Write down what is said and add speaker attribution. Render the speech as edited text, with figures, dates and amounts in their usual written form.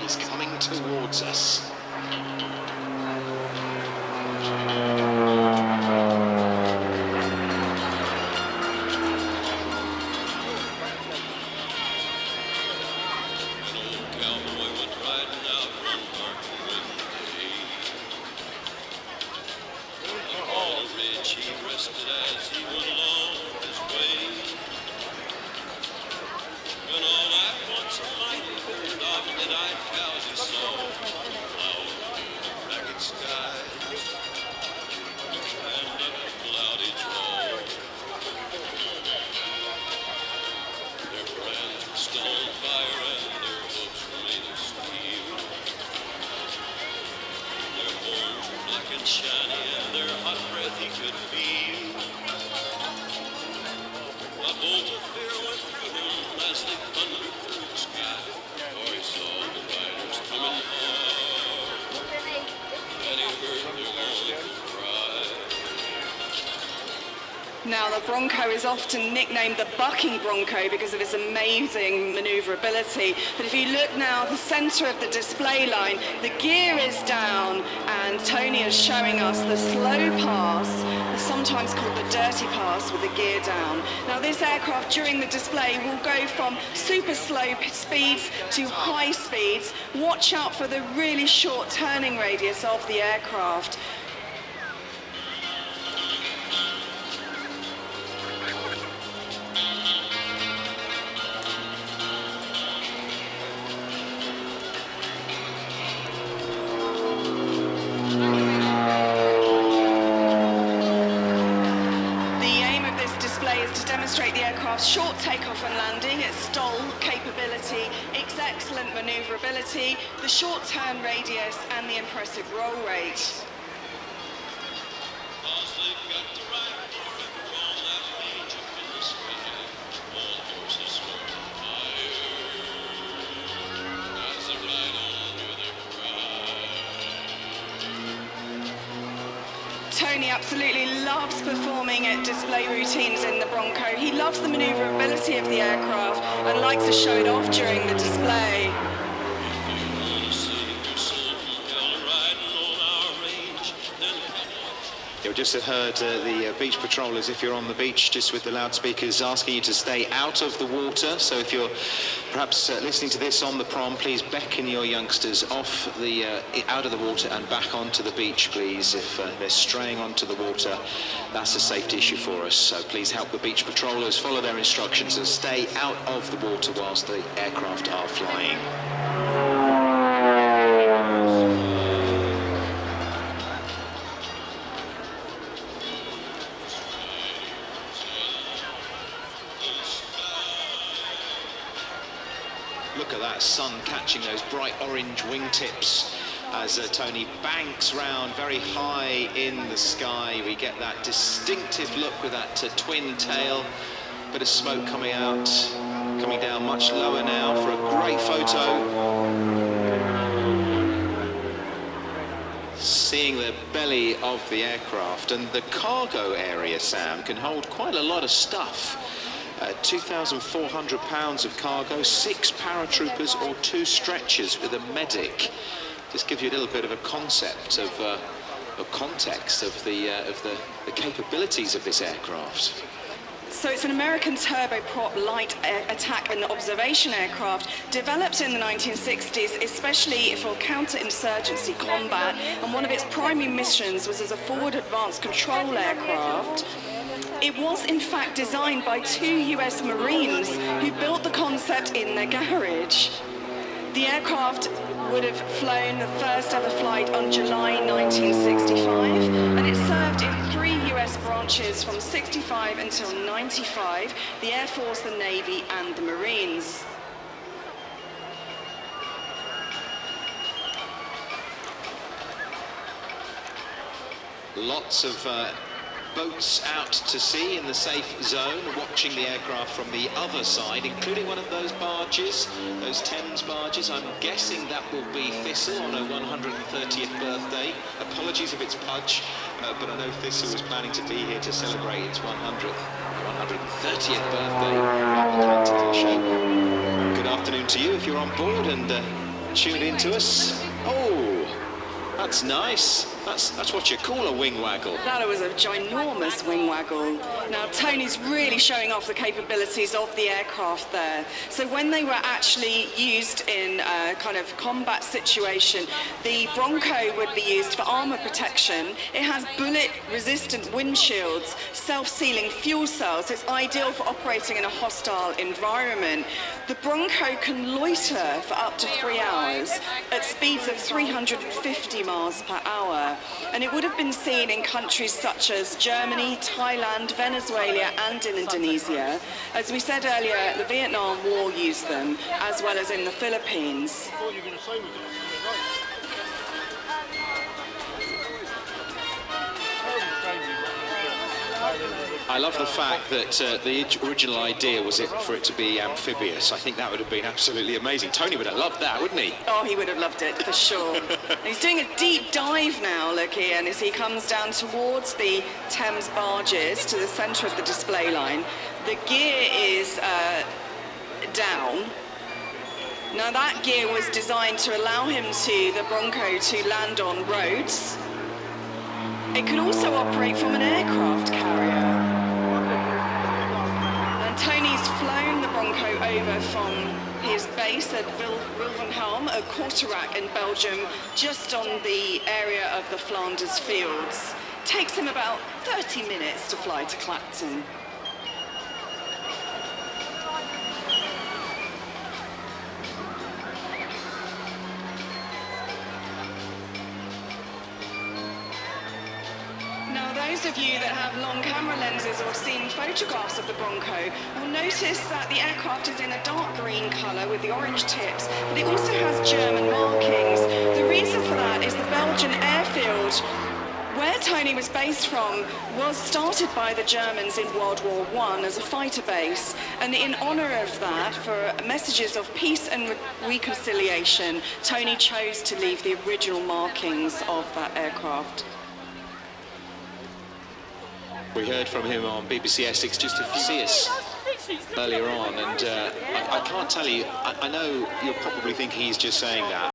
Speaker 1: is coming towards us.
Speaker 2: Now, the Bronco is often nicknamed the bucking Bronco because of its amazing maneuverability. But if you look now at the center of the display line, the gear is down, and Tony is showing us the slow pass, sometimes called the dirty pass, with the gear down. Now, this aircraft during the display will go from super slow speeds to high speeds. Watch out for the really short turning radius of the aircraft. The aircraft's short takeoff and landing, its stall capability, its excellent maneuverability, the short turn radius, and the impressive roll rate. Tony absolutely loves performing at display routines in the Bronco. He loves the maneuverability of the aircraft and likes to show it off during the display.
Speaker 1: You just heard the beach patrollers, if you're on the beach, just with the loudspeakers asking you to stay out of the water. So if you're perhaps listening to this on the prom, please beckon your youngsters off the out of the water and back onto the beach, please. If they're straying onto the water, that's a safety issue for us. So please help the beach patrollers follow their instructions and stay out of the water whilst the aircraft are flying. Look at that sun catching those bright orange wingtips as Tony banks round very high in the sky. We get that distinctive look with that twin tail. Bit of smoke coming out, coming down much lower now for a great photo. Seeing the belly of the aircraft, and the cargo area, Sam, can hold quite a lot of stuff. 2,400 pounds of cargo, 6 paratroopers or 2 stretchers with a medic. Just gives you a little bit of a concept of context of the capabilities of this aircraft.
Speaker 2: So it's an American turboprop light attack and observation aircraft developed in the 1960s, especially for counterinsurgency combat. And one of its primary missions was as a forward advanced control aircraft. It was in fact designed by 2 US Marines who built the concept in their garage. The aircraft would have flown the first ever flight on July 1965, and it served in 3 US branches from 65 until 95, the Air Force, the Navy, and the Marines.
Speaker 1: Lots of boats out to sea in the safe zone, watching the aircraft from the other side, including one of those barges, those Thames barges. I'm guessing that will be Thistle on her 130th birthday. Apologies if it's Pudge, but I know Thistle was planning to be here to celebrate its 130th birthday at the Clacton Airshow. Good afternoon to you if you're on board, and tune into us. Oh, that's nice. That's what you call a wing waggle.
Speaker 2: That was a ginormous wing waggle. Now, Tony's really showing off the capabilities of the aircraft there. So when they were actually used in a kind of combat situation, the Bronco would be used for armor protection. It has bullet-resistant windshields, self-sealing fuel cells. It's ideal for operating in a hostile environment. The Bronco can loiter for up to 3 hours at speeds of 350 miles per hour. And it would have been seen in countries such as Germany, Thailand, Venezuela and in Indonesia. As we said earlier, the Vietnam War used them, as well as in the Philippines.
Speaker 1: I love the fact that the original idea was for it to be amphibious. I think that would have been absolutely amazing. Tony would have loved that, wouldn't he?
Speaker 2: Oh, he would have loved it, for sure. He's doing a deep dive now, look, Ian, as he comes down towards the Thames barges to the centre of the display line. The gear is down. Now, that gear was designed to allow the Bronco to land on roads. It can also operate from an aircraft carrier. And Tony's flown the Bronco over from his base at Wilvenhelm, at Kortrijk in Belgium, just on the area of the Flanders fields. Takes him about 30 minutes to fly to Clacton. Those of you that have long camera lenses or have seen photographs of the Bronco will notice that the aircraft is in a dark green colour with the orange tips, but it also has German markings. The reason for that is the Belgian airfield where Tony was based from was started by the Germans in World War I as a fighter base, and in honour of that, for messages of peace and reconciliation, Tony chose to leave the original markings of that aircraft.
Speaker 1: We heard from him on BBC Essex just a few years earlier on, and I can't tell you, I know you're probably thinking he's just saying that.